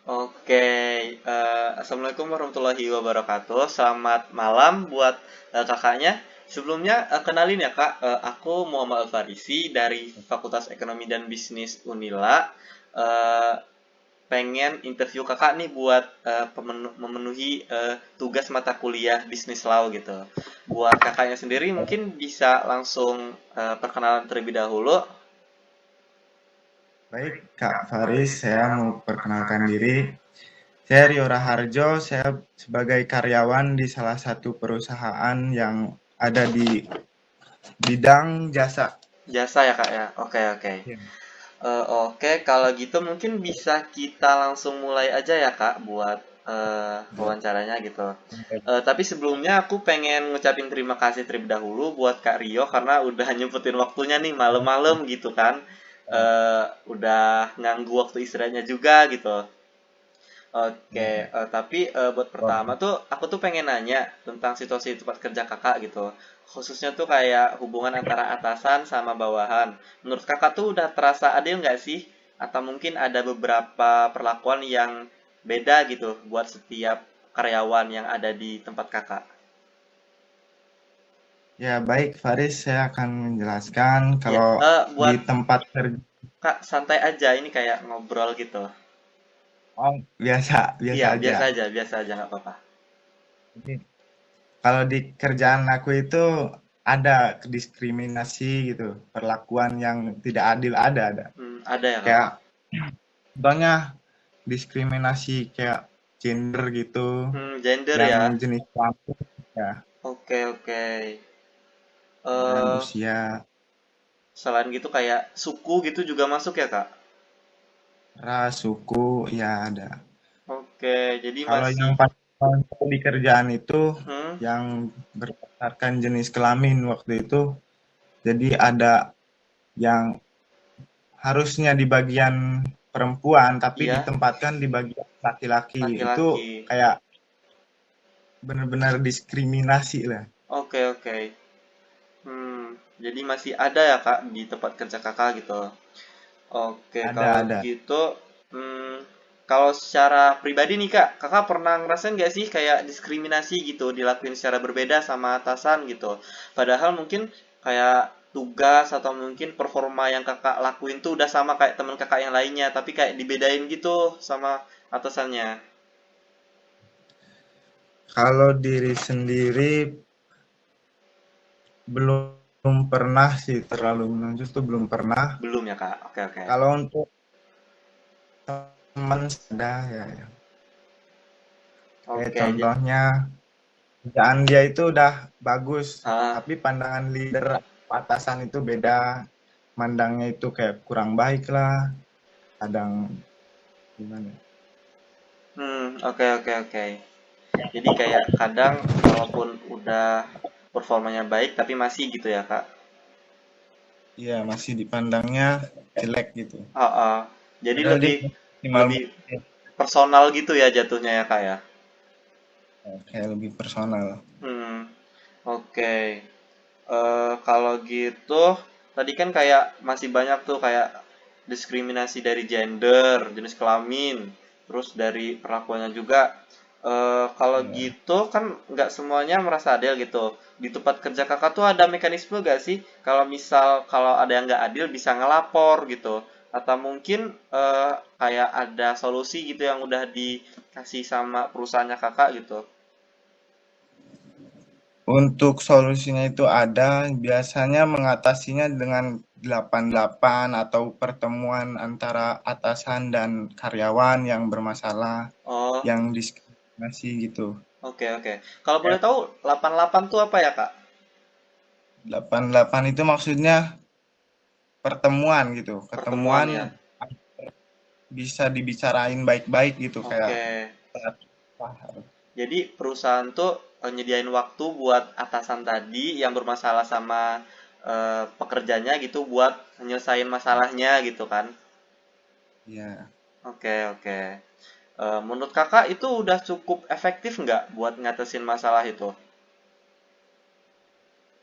Oke, Assalamualaikum warahmatullahi wabarakatuh. Selamat malam buat kakaknya. Sebelumnya kenalin ya kak, aku Muhammad Al-Farisi dari Fakultas Ekonomi dan Bisnis Unila. Eh, Pengen interview kakak nih buat memenuhi tugas mata kuliah Bisnis Law gitu. Buat kakaknya sendiri mungkin bisa langsung perkenalan terlebih dahulu. Baik, Kak Faris, saya mau perkenalkan diri. Saya Rio Raharjo, saya sebagai karyawan di salah satu perusahaan yang ada di bidang jasa. Jasa ya kak ya. Oke oke. Ya. Oke, kalau gitu mungkin bisa kita langsung mulai aja ya Kak buat wawancaranya gitu. Tapi sebelumnya aku pengen ngucapin terima kasih terlebih dahulu buat Kak Rio karena udah nyempetin waktunya nih malam-malam gitu kan. Udah nganggu waktu istirahatnya juga gitu. Oke, tapi buat pertama tuh aku tuh pengen nanya tentang situasi tempat kerja kakak gitu. Khususnya tuh kayak hubungan antara atasan sama bawahan. Menurut kakak tuh udah terasa adil nggak sih? Atau mungkin ada beberapa perlakuan yang beda gitu buat setiap karyawan yang ada di tempat kakak? Ya, baik Faris, saya akan menjelaskan Ya, kalau di buat tempat kerja. kak santai aja ini kayak ngobrol gitu. Oh, biasa, biasa Iya, aja. biasa aja nggak apa-apa. Jadi, kalau di kerjaan aku itu ada diskriminasi gitu, perlakuan yang tidak adil ada. Ada ya kak? Kayak contohnya diskriminasi kayak gender gitu, Gender yang ya. jenis kelamin ya, Oke, oke. dan eh usia, Selain gitu kayak suku gitu juga masuk ya, Kak? ras, suku, ya ada. Oke, jadi Kalau yang masih paling di kerjaan itu hmm, yang berdasarkan jenis kelamin waktu itu, jadi ada yang harusnya di bagian perempuan tapi iya, ditempatkan di bagian laki-laki. Itu laki-laki. kayak benar-benar diskriminasi lah. Oke, oke. Jadi masih ada ya, Kak, di tempat kerja Kakak gitu. Oke, kalau Ada. gitu hmm, kalau secara pribadi nih, Kak, Kakak pernah ngerasain nggak sih kayak diskriminasi gitu dilakuin secara berbeda sama atasan gitu? Padahal mungkin kayak tugas atau mungkin performa yang Kakak lakuin tuh udah sama kayak teman Kakak yang lainnya, tapi kayak dibedain gitu sama atasannya. Kalau diri sendiri belum pernah sih terlalu menonjol tuh belum pernah. Belum ya, Kak? Oke, oke. Kalau untuk teman ada ya. Kayak Oke, contohnya kerjaan dia itu udah bagus, ah, tapi pandangan leader atasan itu beda. Mandangnya itu kayak kurang baik lah, kadang gimana. oke, oke, oke. Jadi kayak kadang walaupun udah performanya baik tapi masih gitu ya, Kak? Iya, masih dipandangnya jelek gitu. Ah, ah. Jadi Padahal dia lebih maksimal lebih mungkin. personal gitu ya jatuhnya ya kak ya. Kayak lebih personal. Hmm, oke. Kalau gitu tadi kan kayak masih banyak tuh kayak diskriminasi dari gender, jenis kelamin, terus dari perlakuannya juga. Kalau Ya. gitu kan nggak semuanya merasa adil gitu. Di tempat kerja kakak tuh ada mekanisme gak sih? Kalau misal kalau ada yang nggak adil bisa ngelapor gitu. Atau mungkin kayak ada solusi gitu yang udah dikasih sama perusahaannya kakak gitu. Untuk solusinya itu ada, biasanya mengatasinya dengan 88 atau pertemuan antara atasan dan karyawan yang bermasalah, Oh, yang diskriminasi gitu. oke oke. Kalau Ya, boleh tahu 88 tuh apa ya, Kak? 88 itu maksudnya pertemuan gitu, Pertemuan ketemuan ya. bisa dibicarain baik-baik gitu kayak Oke. Jadi perusahaan tuh nyediain waktu buat atasan tadi yang bermasalah sama pekerjanya gitu buat nyelesain masalahnya gitu kan. ya. Oke oke. Menurut kakak itu udah cukup efektif nggak buat ngatasin masalah itu?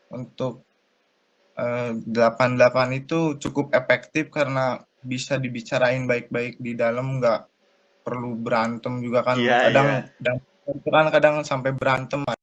Untuk 88 itu cukup efektif karena bisa dibicarain baik-baik di dalam, nggak perlu berantem juga kan Iya, kadang iya. dan itu kan kadang sampai berantem